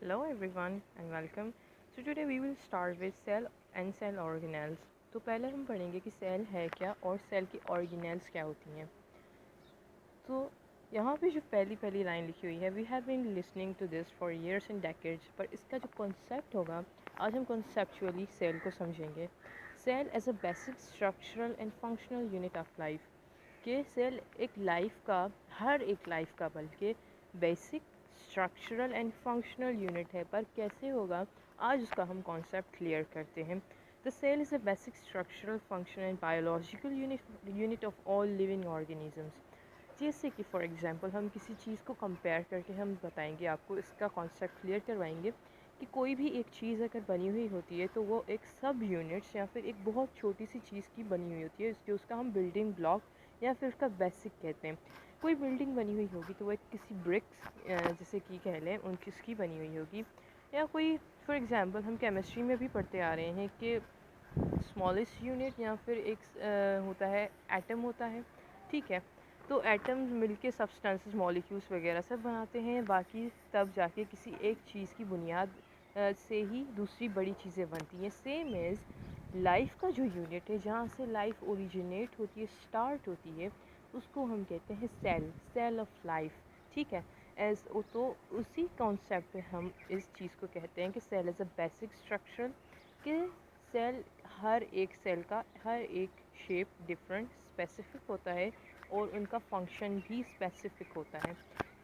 Hello everyone and welcome. So today we will start with cell and cell organelles. तो पहले हम पढ़ेंगे कि सेल है क्या और सेल की ऑर्गेनेल्स क्या होती हैं. तो यहाँ पे जो पहली पहली लाइन लिखी हुई है, we have been listening to this for years and decades, पर इसका जो कॉन्सेप्ट होगा आज हम कॉन्सेप्चुअली सेल को समझेंगे. Cell as a basic structural and functional unit of life. कि सेल एक लाइफ का, हर एक लाइफ का बल्कि basic structural and functional unit है. पर कैसे होगा आज उसका हम कॉन्सेप्ट क्लियर करते हैं. The cell is a basic structural function and biological unit of all living organisms. जैसे कि फॉर एग्जांपल हम किसी चीज़ को कंपेयर करके हम बताएंगे, आपको इसका कॉन्सेप्ट क्लियर करवाएंगे कि कोई भी एक चीज़ अगर बनी हुई होती है तो वो एक सब यूनिट्स या फिर एक बहुत छोटी सी चीज़ की बनी हुई होती है, इसके उसका हम बिल्डिंग ब्लॉक या फिर उसका बेसिक कहते हैं. कोई बिल्डिंग बनी हुई होगी तो वो एक किसी ब्रिक्स जैसे कि कह लें उनकी उसकी बनी हुई होगी. या कोई फॉर एग्जांपल हम केमिस्ट्री में भी पढ़ते आ रहे हैं कि स्मॉलेस्ट यूनिट या फिर एक होता है एटम होता है. ठीक है, तो एटम्स मिलके सब्सटेंसेस मॉलिक्यूल्स वगैरह सब बनाते हैं. बाकी तब जाके किसी एक चीज़ की बुनियाद से ही दूसरी बड़ी चीज़ें बनती हैं. सेम इज़ लाइफ का जो यूनिट है, जहाँ से लाइफ ओरिजिनेट होती है, स्टार्ट होती है, उसको हम कहते हैं सेल, सेल ऑफ लाइफ. ठीक है, एज तो उसी कॉन्सेप्ट पे हम इस चीज़ को कहते हैं कि cell is a basic structure. कि सेल, हर एक सेल का हर एक शेप डिफरेंट स्पेसिफिक होता है और उनका फंक्शन भी स्पेसिफिक होता है.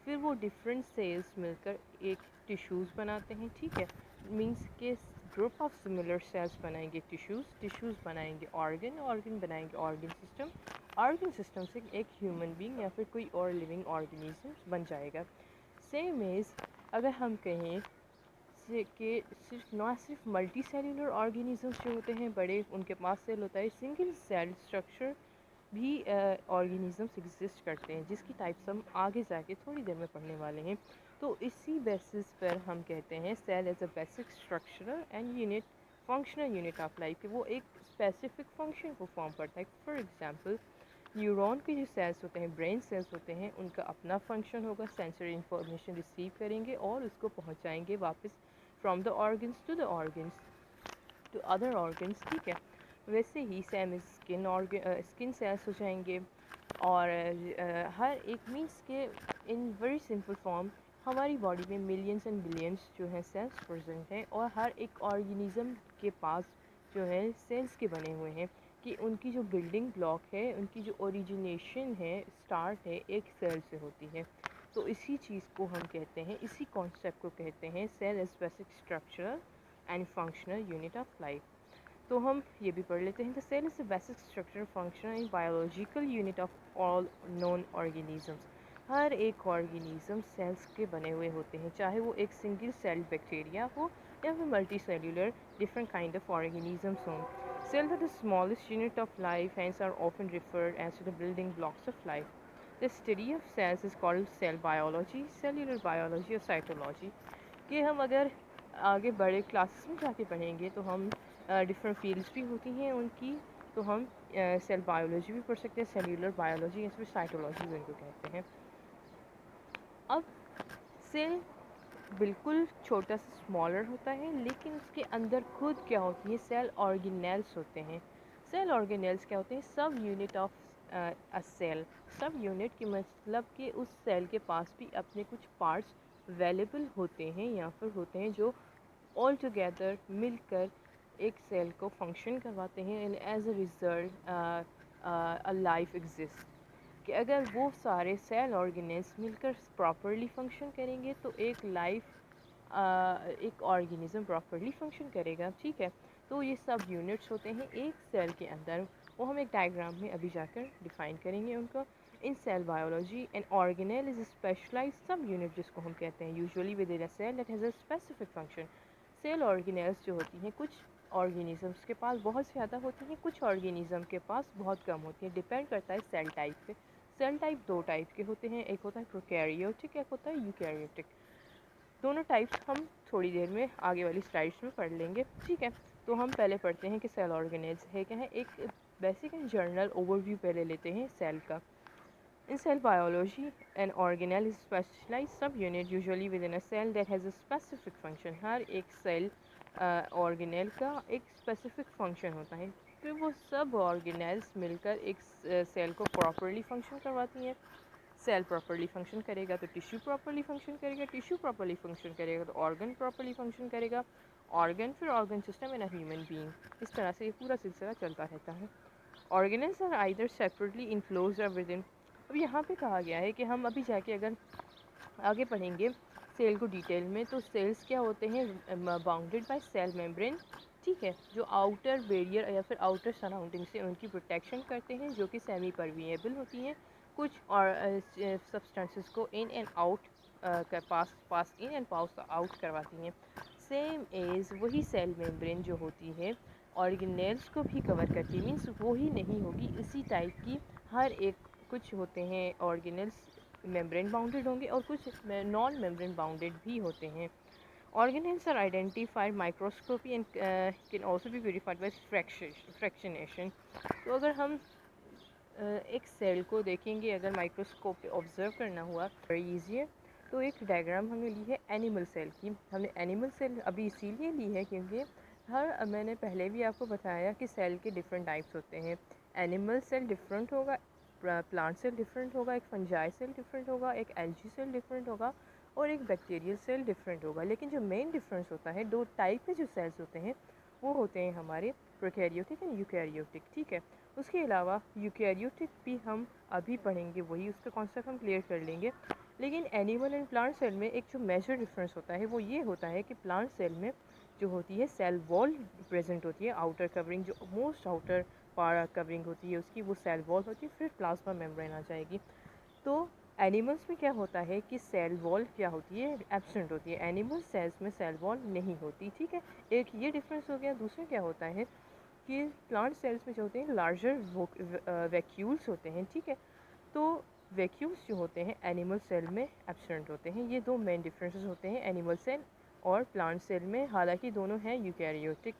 फिर वो डिफरेंट सेल्स मिलकर एक टिश्यूज़ बनाते हैं. ठीक है, मींस के ग्रुप ऑफ सिमिलर सेल्स बनाएंगे टिश्यूज़, टिश्यूज़ बनाएंगे ऑर्गन, ऑर्गन बनाएंगे ऑर्गन सिस्टम, ऑर्गन सिस्टम से एक ह्यूमन बीइंग या फिर कोई और लिविंग ऑर्गेनिज्म बन जाएगा. सेम इज़ अगर हम कहें कि सिर्फ ना सिर्फ मल्टी सेलुलर ऑर्गेनिजम्स जो होते हैं बड़े, उनके पास सेल होता है, सिंगल सेल स्ट्रक्चर भी ऑर्गेनिजम्स एग्जिस्ट करते हैं, जिसकी टाइप्स हम आगे जाके थोड़ी देर में पढ़ने वाले हैं. तो इसी बेसिस पर हम कहते हैं cell as a basic structural and unit functional unit of life, कि वो एक स्पेसिफिक फंक्शन को फॉर्म करता है. फॉर एग्जांपल न्यूरॉन के जो सेल्स होते हैं, ब्रेन सेल्स होते हैं, उनका अपना फंक्शन होगा. सेंसरी इंफॉर्मेशन रिसीव करेंगे और उसको पहुंचाएंगे वापस from the organs to the organs to other organs. ठीक है, वैसे ही सेम स्किन सेल्स हो जाएंगे. और हर एक मीन्स के इन वेरी सिंपल फॉर्म हमारी बॉडी में मिलियंस एंड बिलियंस जो हैं सेल्स प्रेजेंट हैं, और हर एक ऑर्गेनिज्म के पास जो है सेल्स के बने हुए हैं. कि उनकी जो बिल्डिंग ब्लॉक है, उनकी जो ओरिजिनेशन है, स्टार्ट है, एक सेल से होती है. तो इसी चीज़ को हम कहते हैं, इसी कॉन्सेप्ट को कहते हैं cell as basic structural and functional unit of life. तो हम ये भी पढ़ लेते हैं. The cell is the basic structure functional and biological unit of all known organisms. हर एक ऑर्गेनिज्म सेल्स के बने हुए होते हैं, चाहे वो एक सिंगल सेल बैक्टीरिया हो या फिर multi cellular different kind of organisms हों. Cells are the smallest unit of life, hence are often referred as to the building blocks of life. The study of cells is called cell biology, cellular biology or cytology. कि हम अगर आगे बड़े classes में जाके पढ़ेंगे तो हम डिफरेंट फील्ड्स भी होती हैं उनकी, तो हम सेल बायोलॉजी भी पढ़ सकते हैं, सेल्यूलर बायोलॉजी या फिर साइटोलॉजी भी उनको कहते हैं. अब सेल बिल्कुल छोटा सा स्मॉलर होता है, लेकिन उसके अंदर खुद क्या होती है, सेल ऑर्गेनेल्स होते हैं. सेल ऑर्गेनेल्स क्या होते हैं, sub unit of a cell. Sub unit की मतलब कि उस सेल के पास भी अपने कुछ पार्ट्स अवेलेबल होते हैं या फिर होते हैं जो ऑल टुगेदर मिलकर एक सेल को फंक्शन करवाते हैं. And as a result a life exist. कि अगर वो सारे सेल ऑर्गेनिज्म मिलकर प्रॉपरली फंक्शन करेंगे तो एक लाइफ, एक ऑर्गेनिज्म प्रॉपरली फंक्शन करेगा. ठीक है, तो ये सब यूनिट्स होते हैं एक सेल के अंदर. वो हम एक डायग्राम में अभी जाकर डिफाइन करेंगे उनको. In cell biology an organelle is specialised sub unit हम कहते हैं usually within a cell that has a specific function. Cell organelles जो होती हैं, कुछ ऑर्गेनिजम्स के पास बहुत ज़्यादा होती हैं, कुछ ऑर्गेनिज्म के पास बहुत कम होती हैं. डिपेंड करता है सेल टाइप पे. सेल टाइप दो टाइप के होते हैं, एक होता है प्रोकैरियोटिक, एक होता है यूकैरियोटिक. दोनों टाइप्स हम थोड़ी देर में आगे वाली स्लाइड्स में पढ़ लेंगे. ठीक है, तो हम पहले पढ़ते हैं कि सेल ऑर्गेनेल्स है क्या है. एक बेसिक एंड जर्नल ओवरव्यू पहले लेते हैं सेल का. In cell biology, an organelle is a specialized subunit usually within a cell that has a specific function. हर एक सेल ऑर्गेनेल का एक स्पेसिफिक फंक्शन होता है, फिर वो सब ऑर्गेनेल्स मिलकर एक सेल को प्रॉपरली फंक्शन करवाती हैं. सेल प्रॉपरली फंक्शन करेगा तो टिश्यू प्रॉपरली फंक्शन करेगा, टिश्यू प्रॉपरली फंक्शन करेगा तो ऑर्गन प्रॉपरली फंक्शन करेगा, ऑर्गन फिर organ system in a human being. इस तरह से ये पूरा सिलसिला चलता रहता है. Organelles are either separately enclose or within. अब यहाँ पे कहा गया है कि हम अभी जाके अगर आगे पढ़ेंगे सेल को डिटेल में, तो सेल्स क्या होते हैं, बाउंडेड बाय सेल मेम्ब्रेन, ठीक है, जो आउटर बैरियर या फिर आउटर सराउंडिंग से उनकी प्रोटेक्शन करते हैं, जो कि सेमी परविएबल होती हैं, कुछ और सब्सटेंसेस को in and out pass in and pass out करवाती हैं. सेम एज वही सेल मेम्ब्रेन जो होती है ऑर्गेनेल्स को भी कवर करती है, मीन्स वही नहीं होगी, इसी टाइप की हर एक. कुछ होते हैं ऑर्गेनेल्स मेम्ब्रेन बाउंडेड होंगे और कुछ नॉन मेम्ब्रेन बाउंडेड भी होते हैं. Organelles are identified microscopy and can also be verified by fractionation. तो अगर हम एक सेल को देखेंगे, अगर माइक्रोस्कोप पे ऑब्जर्व करना हुआ वेरी ईजी है. तो एक डायग्राम हमने ली है एनिमल सेल की. हमने एनिमल सेल अभी इसीलिए ली है क्योंकि मैंने पहले भी आपको बताया कि सेल के डिफरेंट टाइप्स होते हैं. एनिमल सेल डिफरेंट होगा, प्लांट सेल डिफरेंट होगा, एक फंजाई सेल डिफरेंट होगा, एक एल्गी सेल डिफरेंट होगा और एक बैक्टीरियल सेल डिफरेंट होगा. लेकिन जो मेन डिफरेंस होता है, दो टाइप के जो सेल्स होते हैं वो होते हैं हमारे प्रोकैरियोटिक एंड यूकैरियोटिक, ठीक है. उसके अलावा यूकैरियोटिक भी हम अभी पढ़ेंगे, वही उसका कॉन्सेप्ट हम क्लियर कर लेंगे. लेकिन एनिमल एंड प्लांट सेल में एक जो मेजर डिफरेंस होता है वो ये होता है कि प्लांट सेल में जो होती है सेल वॉल प्रेजेंट होती है, आउटर कवरिंग जो मोस्ट आउटर पार्ट कवरिंग होती है उसकी, वो सेल वॉल होती है, फिर प्लाज्मा मेम्ब्रेन आ जाएगी. तो एनिमल्स में क्या होता है कि सेल वॉल क्या होती है, एब्सेंट होती है. एनिमल सेल्स में सेल वॉल नहीं होती, ठीक है. एक ये डिफरेंस हो गया. दूसरा क्या होता है कि प्लांट सेल्स में जो होते हैं लार्जर वैक्यूल्स होते हैं, ठीक है. तो वैक्यूल्स जो होते हैं एनिमल सेल में एब्सेंट होते हैं. ये दो मेन डिफरेंसेस होते हैं एनिमल सेल और प्लांट सेल में, हालांकि दोनों हैं यूकैरियोटिक.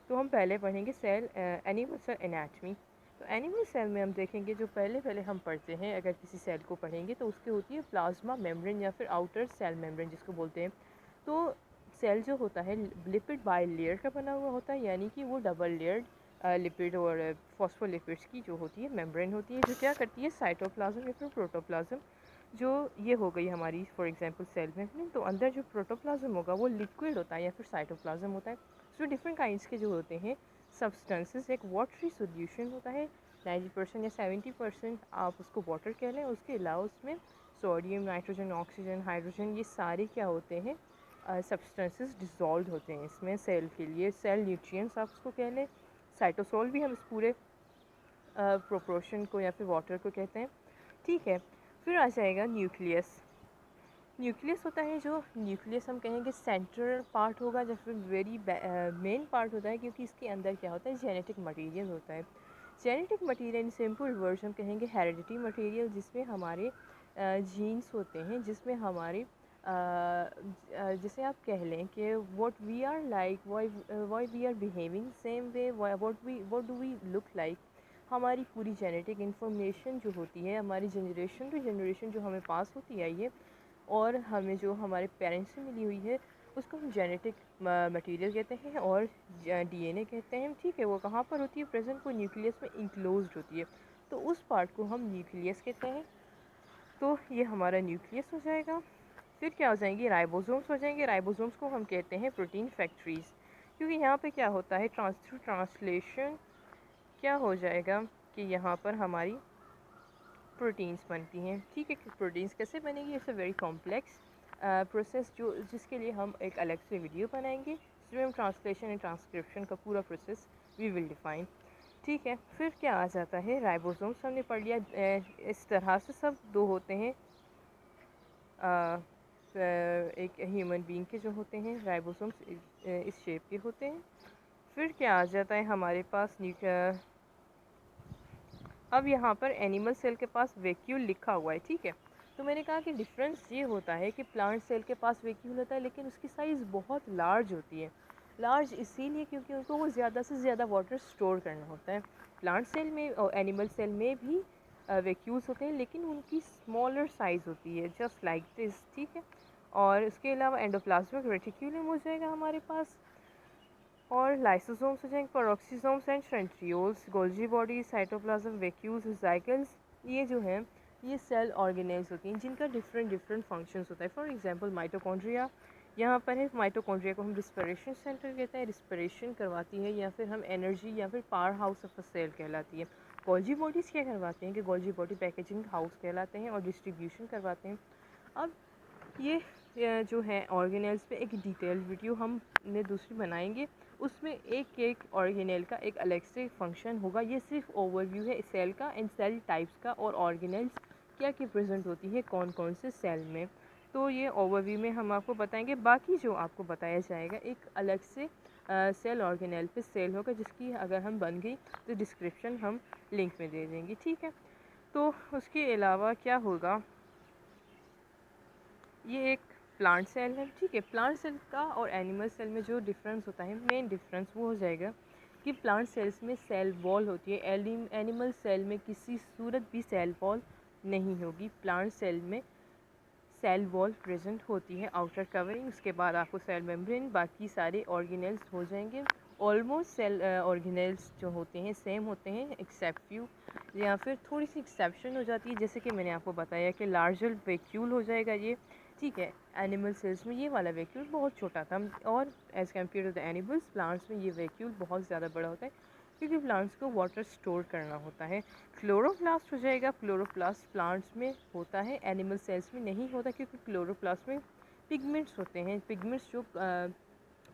तो हम पहले पढ़ेंगे सेल एनिमल सेल एनाटमी. तो एनिमल सेल में हम देखेंगे जो पहले हम पढ़ते हैं, अगर किसी सेल को पढ़ेंगे तो उसकी होती है प्लाज्मा मेम्ब्रेन या फिर आउटर सेल मेम्ब्रेन जिसको बोलते हैं. तो सेल जो होता है लिपिड बाई लेयर का बना हुआ होता है, यानी कि वो डबल लेयर्ड लिपिड और फॉस्फोलिपिड्स की जो होती है मेम्ब्रेन होती है, जो क्या करती है साइटोप्लाज्म या फिर प्रोटोप्लाज्म. जो ये हो गई हमारी फॉर एग्जांपल सेल मेम्ब्रेन, तो अंदर जो प्रोटोप्लाज्म होगा वो लिक्विड होता है या फिर साइटोप्लाज्म होता है. सो डिफरेंट काइंड्स के जो होते हैं सब्सटेंसेस, एक वाटरी सोल्यूशन होता है 90% या 70% आप उसको वाटर कह लें. उसके अलावा उसमें सोडियम, नाइट्रोजन, ऑक्सीजन, हाइड्रोजन, ये सारे क्या होते हैं सब्सटेंसेस डिज़ोल्व होते हैं इसमें सेल के लिए. सेल न्यूट्रिएंट्स आप उसको कह लें. साइटोसोल भी हम इस पूरे प्रोपोर्शन को या फिर वाटर को कहते हैं, ठीक है. फिर आ जाएगा न्यूक्लियस. न्यूक्लियस होता है, जो न्यूक्लियस हम कहेंगे सेंट्रल पार्ट होगा या फिर वेरी मेन पार्ट होता है, क्योंकि इसके अंदर क्या होता है जेनेटिक मटेरियल होता है. Genetic material in simple words हम कहेंगे हेरिडिटी मटेरियल, जिसमें हमारे जीन्स होते हैं, जिसमें हमारे जैसे आप कह लें कि what we are like, why we are behaving same way, what do we look like. हमारी पूरी जेनेटिक इन्फॉर्मेशन जो होती है हमारी जनरेशन टू जनरेशन जो हमें पास होती आई है और हमें जो हमारे पेरेंट्स से मिली हुई है, उसको हम जेनेटिक मटेरियल कहते हैं और डीएनए कहते हैं, ठीक है. वो कहाँ पर होती है प्रेजेंट, वो न्यूक्लियस में इंक्लोज्ड होती है, तो उस पार्ट को हम न्यूक्लियस कहते हैं. तो ये हमारा न्यूक्लियस हो जाएगा. फिर क्या हो जाएंगे राइबोसोम्स हो जाएंगे. राइबोसोम्स को हम कहते हैं प्रोटीन फैक्ट्रीज, क्योंकि यहाँ पे क्या होता है थ्रू ट्रांसलेशन क्या हो जाएगा कि यहाँ पर हमारी प्रोटीन्स बनती हैं, ठीक है. प्रोटीन्स कैसे बनेगी, it's a very complex process, जो जिसके लिए हम एक अलग से वीडियो बनाएंगे, जिसमें हम ट्रांसलेशन एंड ट्रांसक्रिप्शन का पूरा प्रोसेस वी विल डिफाइन, ठीक है. फिर क्या आ जाता है राइबोसोम्स, हमने पढ़ लिया. इस तरह से सब दो होते हैं एक ह्यूमन बीइंग के जो होते हैं राइबोसोम्स इस शेप के होते हैं. फिर क्या आ जाता है हमारे पास अब यहाँ पर एनिमल सेल के पास वैक्यूल लिखा हुआ है, ठीक है. तो मैंने कहा कि डिफरेंस ये होता है कि प्लांट सेल के पास वैक्यूल होता है, लेकिन उसकी साइज़ बहुत लार्ज होती है. लार्ज इसीलिए क्योंकि उनको वो ज़्यादा से ज़्यादा वाटर स्टोर करना होता है. प्लांट सेल में और एनिमल सेल में भी ویکیولز ہوتے ہیں لیکن ان کی اسمالر سائز ہوتی ہے جسٹ لائک دس. ٹھیک ہے. اور اس کے علاوہ اینڈوپلازمک ریٹیکیولم ہو جائے گا ہمارے پاس, اور لائسوسومس ہو جائیں گے, پیروکسیسومس اینڈ سینٹریولس, گولجی باڈی, سائٹوپلازم, ویکیولز, زائکلز. یہ جو ہیں یہ سیل آرگینلز ہوتی ہیں جن کا ڈفرینٹ فنکشنز ہوتا ہے. فار ایگزامپل مائٹوکونڈریا, یہاں پر ہے مائٹوکونڈریا کو ہم ریسپریشن سینٹر کہتے ہیں, ریسپریشن کرواتی ہے یا پھر ہم انرجی یا پھر power house of a cell کہلاتی ہے. گولجی باڈیز کیا کرواتے ہیں کہ گولجی باڈی پیکیجنگ ہاؤس کہلاتے ہیں اور ڈسٹریبیوشن کرواتے ہیں. اب یہ جو ہے آرگینلز پہ ایک ڈیٹیل ویڈیو ہم نے دوسری بنائیں گے, اس میں ایک ایک آرگینل کا ایک الگ سے فنکشن ہوگا. یہ صرف اوور ویو ہے سیل کا اینڈ سیل ٹائپس کا, اور آرگینلز کیا کیا پریزنٹ ہوتی ہے کون کون سے سیل میں. تو یہ اوور ویو میں ہم آپ کو بتائیں گے. باقی جو آپ کو بتایا جائے گا ایک الگ سے سیل آرگینل پہ سیل ہوگا, جس کی اگر ہم بن گئی تو ڈسکرپشن ہم لنک میں دے دیں گے. ٹھیک ہے. تو اس کے علاوہ کیا ہوگا, یہ ایک پلانٹ سیل ہے. ٹھیک ہے. پلانٹ سیل کا اور اینیمل سیل میں جو ڈفرینس ہوتا ہے, مین ڈفرینس وہ ہو جائے گا کہ پلانٹ سیلس میں سیل وال ہوتی ہے, اینیمل سیل میں کسی صورت بھی سیل وال نہیں ہوگی. پلانٹ سیل میں سیل وال پریزنٹ ہوتی ہے, آؤٹر کورنگ, اس کے بعد آپ کو سیل میمبرین, باقی سارے آرگینلز ہو جائیں گے. آلموسٹ سیل آرگینلز جو ہوتے ہیں سیم ہوتے ہیں ایکسیپٹ فیو, یا پھر تھوڑی سی ایکسیپشن ہو جاتی ہے, جیسے کہ میں نے آپ کو بتایا کہ لارجر ویکیول ہو جائے گا یہ. ٹھیک ہے. اینیمل سیلس میں یہ والا ویکیول بہت چھوٹا تھا, اور as compare to the animals plants میں یہ ویکیول بہت زیادہ بڑا ہوتا ہے, کیونکہ پلانٹس کو واٹر اسٹور کرنا ہوتا ہے. کلوروپلاسٹ ہو جائے گا. کلوروپلاسٹ پلانٹس میں ہوتا ہے, اینیمل سیلس میں نہیں ہوتا, کیونکہ کلوروپلاسٹ میں پگمنٹس ہوتے ہیں. پگمنٹس جو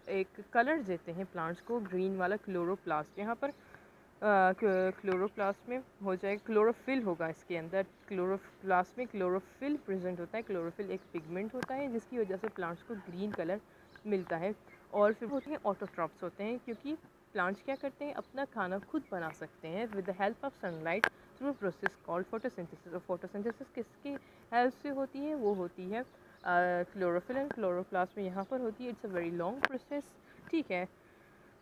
ایک کلر دیتے ہیں پلانٹس کو, گرین والا کلوروپلاسٹ. یہاں پر کلوروپلاسٹ میں ہو جائے گا, کلوروفل ہوگا اس کے اندر. کلوروپلاسٹ میں کلوروفل پریزنٹ ہوتا ہے. کلوروفل ایک پگمنٹ ہوتا ہے جس کی وجہ سے پلانٹس کو گرین کلر ملتا ہے. اور پھر ہوتے ہیں آٹوٹراپس ہوتے ہیں, کیونکہ پلانٹس کیا کرتے ہیں اپنا کھانا خود بنا سکتے ہیں with the help of sunlight through process called photosynthesis. اور فوٹوسنتھسس کس کی ہیلپ سے ہوتی ہے, وہ ہوتی ہے کلوروفل اینڈ کلوروپلاسٹ میں یہاں پر ہوتی ہے. It's a very long process. ٹھیک ہے.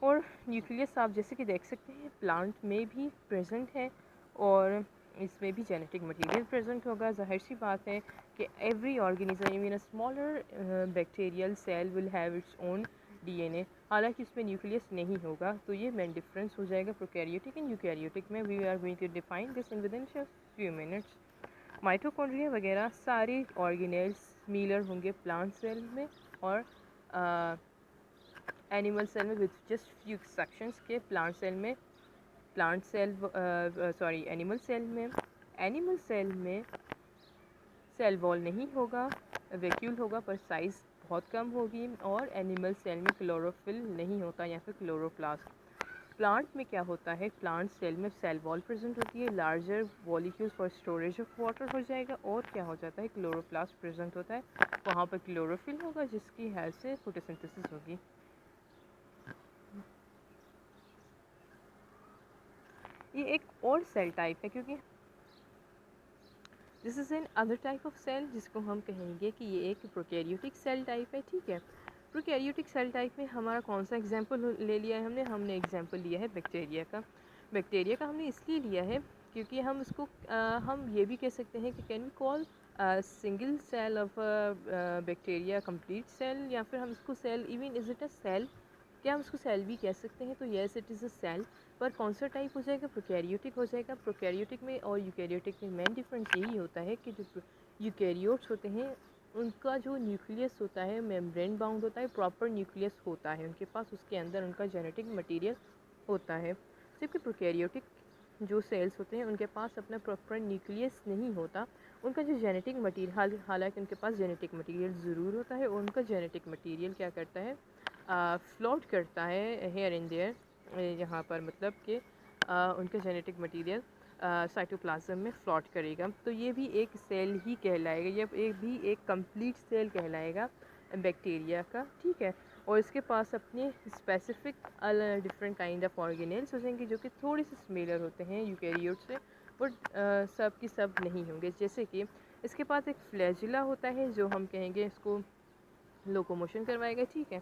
اور نیوکلیس آپ جیسے کہ دیکھ سکتے ہیں پلانٹ میں بھی پریزنٹ ہے, اور اس میں بھی جینیٹک مٹیریل پریزنٹ ہوگا. ظاہر سی بات ہے کہ every organism even a smaller bacterial cell will have its own D N A, حالانکہ اس میں نیوکلیس نہیں ہوگا. تو یہ مین ڈفرینس ہو جائے گا پروکیریوٹک اینڈ یوکیریوٹک میں. We are going to define this in within few minutes. Mitochondria وغیرہ سارے آرگینلز سمیلر ہوں گے پلانٹ سیل میں اور اینیمل سیل میں, وتھ جسٹ فیو ایکسیپشنس کے اینیمل سیل میں سیل وال نہیں ہوگا, ویکیول ہوگا پر سائز بہت کم ہوگی, اور اینیمل سیل میں کلوروفل نہیں ہوتا یا پھر کلوروپلاسٹ. پلانٹ میں کیا ہوتا ہے, پلانٹ سیل میں سیل وال پریزنٹ ہوتی ہے, larger molecules for storage of water ہو جائے گا, اور کیا ہو جاتا ہے کلوروپلاسٹ پریزنٹ ہوتا ہے, وہاں پر کلوروفل ہوگا جس کی ہیلپ سے فوٹوسنتھسس ہوگی. یہ ایک اور سیل ٹائپ ہے, کیونکہ this is another type of cell جس کو ہم کہیں گے کہ یہ ایک پروکیریوٹک سیل ٹائپ ہے. ٹھیک ہے. پروکیریوٹک سیل ٹائپ میں ہمارا کون سا ایگزامپل لے لیا ہے ہم نے ایگزامپل لیا ہے بیکٹیریا کا. بیکٹیریا کا ہم نے اس لیے لیا ہے کیونکہ ہم اس کو ہم یہ بھی کہہ سکتے ہیں کہ can we call single cell of bacteria complete cell, یا پھر ہم اس کو cell even is it a cell, کیا ہم اس کو سیل بھی کہہ سکتے ہیں. تو yes it is a cell, پر کون سا ٹائپ ہو جائے گا, پروکیریوٹک ہو جائے گا. پروکیریوٹک میں اور یوکیریوٹک میں مین ڈفرینس یہی ہوتا ہے کہ جو یوکیریوٹس ہوتے ہیں ان کا جو نیوکلیس ہوتا ہے میمبرین باؤنڈ ہوتا ہے, پراپر نیوکلیس ہوتا ہے ان کے پاس, اس کے اندر ان کا جینیٹک مٹیریل ہوتا ہے. جبکہ پروکیریوٹک جو سیلس ہوتے ہیں ان کے پاس اپنا پراپر نیوکلیس نہیں ہوتا, ان کا جو جینیٹک مٹیریل, حالانکہ ان کے پاس جینیٹک مٹیریل ضرور ہوتا ہے, اور ان کا جینیٹک مٹیریل کیا کرتا ہے فلوٹ کرتا ہے ہیئر اینڈ دیئر, یہاں پر مطلب کہ ان کا جینیٹک مٹیریل سائٹوپلازم میں فلوٹ کرے گا. تو یہ بھی ایک سیل ہی کہلائے گا, یہ بھی ایک کمپلیٹ سیل کہلائے گا بیکٹیریا کا. ٹھیک ہے. اور اس کے پاس اپنے اسپیسیفک ڈفرینٹ کائنڈ آف آرگینلس ہو جائیں گے جو کہ تھوڑے سے سمیلر ہوتے ہیں یوکیریوٹ سے, بٹ سب کی سب نہیں ہوں گے. جیسے کہ اس کے پاس ایک فلیجلا ہوتا ہے جو ہم کہیں گے اس کو لوکوموشن کروائے گا. ٹھیک ہے.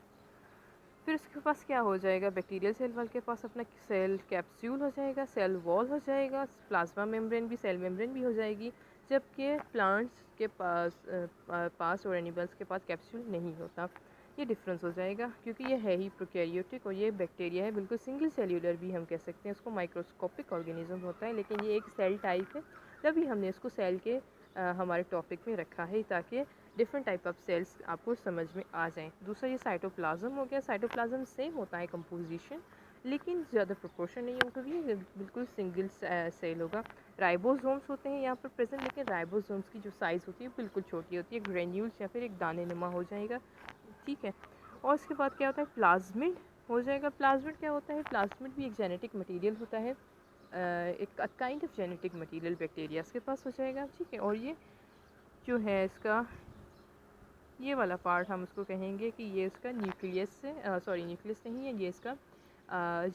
پھر اس کے پاس کیا ہو جائے گا، بیکٹیریل سیل والے کے پاس اپنا سیل کیپسول ہو جائے گا، سیل وال ہو جائے گا، پلازما ممبرین بھی، سیل ممبرین بھی ہو جائے گی، جبکہ پلانٹس کے پاس اور اینیملس کے پاس کیپسول نہیں ہوتا. یہ ڈفرینس ہو جائے گا کیونکہ یہ ہے ہی پروکیریوٹک اور یہ بیکٹیریا ہے بالکل سنگل سیلولر بھی ہم کہہ سکتے ہیں اس کو، مائکروسکوپک آرگینزم ہوتا ہے لیکن یہ ایک سیل ٹائپ ہے. تبھی ہم نے اس کو سیل کے ہمارے ٹاپک میں رکھا ہے تاکہ ڈفرنٹ ٹائپ آف سیلس آپ کو سمجھ میں آ جائیں. دوسرا یہ سائٹوپلازم ہو گیا. سائٹوپلازم سیم ہوتا ہے کمپوزیشن لیکن زیادہ پروپورشن نہیں ہوگا، یہ بالکل سنگل سیل ہوگا. رائبوزومس ہوتے ہیں یہاں پر پریزنٹ، لیکن رائبوزومس کی جو سائز ہوتی ہے بالکل چھوٹی ہوتی ہے، گرینیولس یا پھر ایک دانے نما ہو جائے گا. ٹھیک ہے. اور اس کے بعد کیا ہوتا ہے، پلازمڈ ہو جائے گا. پلازمڈ کیا ہوتا ہے، پلازمڈ بھی ایک جینیٹک مٹیریل ہوتا ہے، ایک kind of genetic material bacterias کے پاس ہو جائے گا. ٹھیک ہے. اور یہ جو ہے اس کا یہ والا پارٹ ہم اس کو کہیں گے کہ یہ اس کا نیوکلیس سے نیوکلیس نہیں ہے، یہ اس کا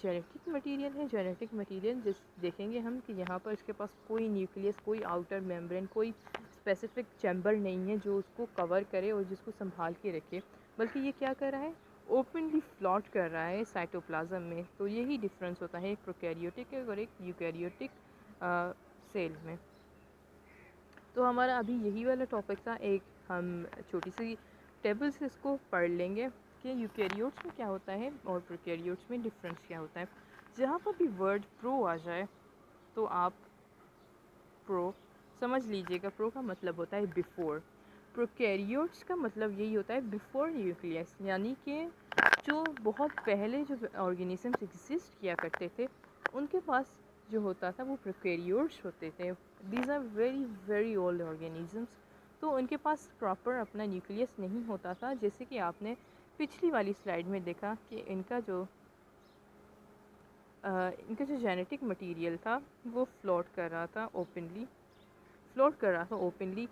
جینیٹک مٹیریل ہے. جینیٹک مٹیریل دیکھیں گے ہم کہ یہاں پر اس کے پاس کوئی نیوکلیس، کوئی آؤٹر میمبرین، کوئی اسپیسیفک چیمبر نہیں ہے جو اس کو کور کرے اور جس کو سنبھال کے رکھے، بلکہ یہ کیا کر رہا ہے، اوپنلی فلاٹ کر رہا ہے سائٹوپلازم میں. تو یہی ڈفرینس ہوتا ہے ایک پروکیریوٹک اور ایک یوکیریوٹک سیل میں. تو ہمارا ابھی یہی والا ٹاپک تھا. ایک ہم چھوٹی سی ٹیبل سے اس کو پڑھ لیں گے کہ یوکیریوٹس میں کیا ہوتا ہے اور پروکیریوٹس میں ڈفرینس کیا ہوتا ہے. جہاں پر بھی ورڈ پرو آ جائے تو آپ پرو سمجھ لیجئے گا. پرو کا مطلب ہوتا ہے بیفور. پروکیریوٹس کا مطلب یہی ہوتا ہے بیفور نیوکلیس، یعنی کہ جو بہت پہلے جو آرگینزمس ایگزسٹ کیا کرتے تھے ان کے پاس جو ہوتا تھا وہ پروکیریوٹس ہوتے تھے. These are very very old organisms. تو ان کے پاس پراپر اپنا نیوکلیس نہیں ہوتا تھا، جیسے کہ آپ نے پچھلی والی سلائیڈ میں دیکھا کہ ان کا جو جینیٹک مٹیریل تھا وہ فلوٹ کر رہا تھا اوپنلی.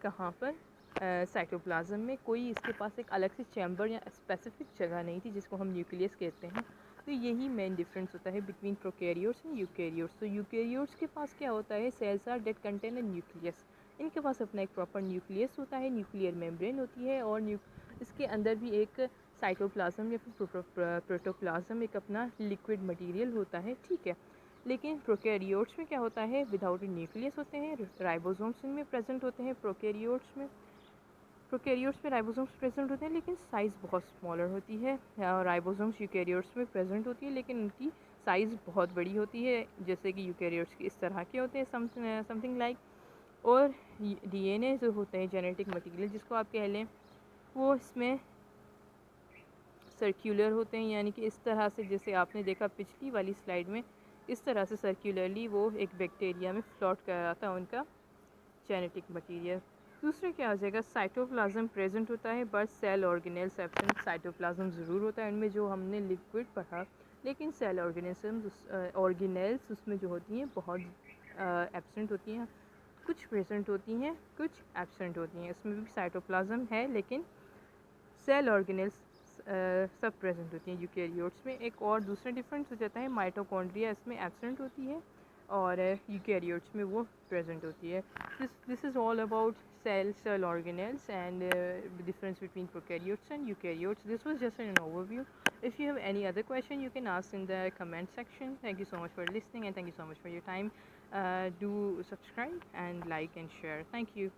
کہاں پر، سائٹوپلازم میں. کوئی اس کے پاس ایک الگ سے چیمبر یا اسپیسیفک جگہ نہیں تھی جس کو ہم نیوکلیس کہتے ہیں. تو یہی مین ڈفرینس ہوتا ہے بٹوین پروکیریوٹس اینڈ یوکیریوٹس. تو یوکیریوٹس کے پاس کیا ہوتا ہے، cells are that contain a nucleus. ان کے پاس اپنا ایک پراپر نیوکلیس ہوتا ہے، نیوکلیئر میمبرین ہوتی ہے، اور اس کے اندر بھی ایک سائٹوپلازم یا پھر پروٹوپلازم ایک اپنا لیکوڈ مٹیریل ہوتا ہے. ٹھیک ہے. لیکن پروکیریوٹس میں کیا ہوتا ہے، وداؤٹ اے نیوکلیس ہوتے ہیں. رائبوزومس ان میں پریزنٹ ہوتے ہیں. پروکیریوٹس میں رائبوزومس پریزنٹ ہوتے ہیں لیکن سائز بہت اسمالر ہوتی ہے. رائبوزومس یوکیریوٹس میں پریزنٹ ہوتی ہے لیکن ان کی سائز بہت بڑی ہوتی ہے، جیسے کہ یوکیریوٹس کے اس طرح کے ہوتے ہیں سم تھنگ لائک. اور ڈی این اے جو ہوتے ہیں جینیٹک مٹیریل جس کو آپ کہہ لیں، وہ اس میں سرکولر ہوتے ہیں، یعنی کہ اس طرح سے جیسے آپ نے دیکھا پچھلی والی سلائیڈ میں، اس طرح سے سرکولرلی وہ ایک بیکٹیریا میں فلوٹ کر رہا تھا ان کا جینیٹک مٹیریل. دوسرے کیا ہو جائے گا، سائٹوپلازم پریزنٹ ہوتا ہے بٹ سیل آرگینلز ایبسنٹ. سائٹوپلازم ضرور ہوتا ہے ان میں جو ہم نے لیکوڈ پڑھا، لیکن سیل آرگینلز اس میں جو ہوتی ہیں بہت ایبسنٹ ہوتی ہیں. کچھ پریزنٹ ہوتی ہیں، کچھ ایبسنٹ ہوتی ہیں. اس میں بھی سائٹوپلازم ہے لیکن سیل آرگینلز سب پریزنٹ ہوتی ہیں یوکیریوٹس میں. ایک اور دوسرا ڈفرینس ہو جاتا ہے، مائٹوکونڈریا اس میں ایبسنٹ ہوتی ہے اور یوکیریوٹس میں وہ پریزنٹ ہوتی ہے. This is all about cell organelles and difference between prokaryotes and eukaryotes. This was just an overview. If you have any other question, you can ask in the comment section. Thank you so much for listening and thank you so much for your time. Do subscribe and like and share. Thank you.